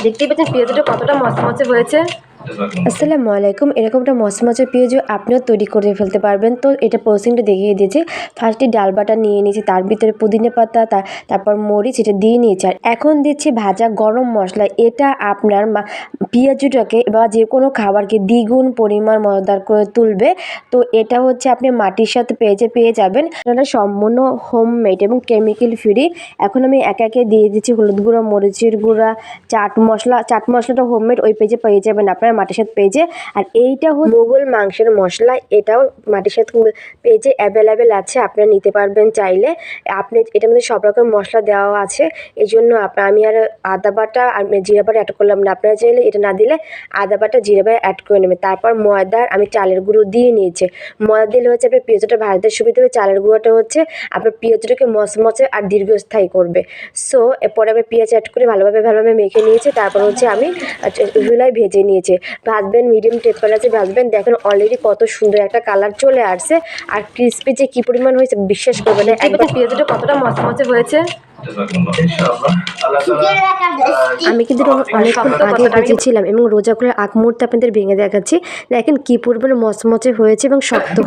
দেখতেই পাচ্ছেন পেঁয়াজটা কতটা মচমচে হয়েছে। আসসালামু আলাইকুম। এরকমটা মচমচে পেঁয়াজু আপনিও তৈরি করে ফেলতে পারবেন। তো এটা প্রসেসিংটা দেখিয়ে দিয়েছি। ফার্স্টে ডাল বাটা নিয়ে নিয়েছি, তার ভিতরে পুদিনা পাতা, তারপর মরিচ এটা দিয়ে নিয়েছি। আর এখন দিচ্ছি ভাজা গরম মশলা। এটা আপনার পেঁয়াজুটাকে বা যে কোনো খাবারকে দ্বিগুণ পরিমাণ মজাদার করে তুলবে। তো এটা হচ্ছে আপনি মাটির সাথে পেয়ে যাবেন। এটা সম্পূর্ণ হোমমেড এবং কেমিক্যাল ফ্রি। এখন আমি একে একে দিয়ে দিচ্ছি হলুদ গুঁড়া, মরিচের গুঁড়া, চাট মশলাটা হোমমেড ওই পেজে পেয়ে যাবেন আপনারা মাটির সাথে পেজে। আর এইটা মোগল মাংসের মশলা, এটাও মাটির সাথে পেজে অ্যাভেলেবেল আছে, আপনারা নিতে পারবেন চাইলে। আপনি এটার মধ্যে সব রকম মশলা দেওয়া আছে, এই জন্য আমি আর আদা বাটা আর জিরা বাটা অ্যাড করলাম না। আপনারা চাইলে এটা না দিলে আদা বাটা জিরা বাটা অ্যাড করে নেবেন। তারপর ময়দার আমি চালের গুঁড়ো দিয়ে নিয়েছি। ময়দা দিলে হচ্ছে আপনার পেঁয়াজটা ভাজতে সুবিধা হবে। চালের গুঁড়োটা হচ্ছে আপনার পেঁয়াজটাকে মচমচে আর দীর্ঘস্থায়ী করবে। সো এরপরে আমি পেঁয়াজ অ্যাড করে ভালোভাবে মেখে নিয়েছি। তারপর হচ্ছে আমি চুলায় ভেজে নিয়েছি। ভাজবেন মিডিয়াম টেম্পারেচারে ভাজবেন। দেখেন অলরেডি কত সুন্দর একটা কালার চলে আসছে। আর ক্রিসপি যে কী পরিমাণ হয়েছে বিশ্বাস করবেন না। একবার পেঁয়াজটা কতটা মচমচে হয়েছে। আমি কিন্তু অনেকক্ষণ আগে ভেজেছিলাম এবং রোজা করার আগ মুহূর্তে আপনাদের ভেঙে দেখাচ্ছি। দেখেন কী পরিমাণে মচমচে হয়েছে এবং শক্ত।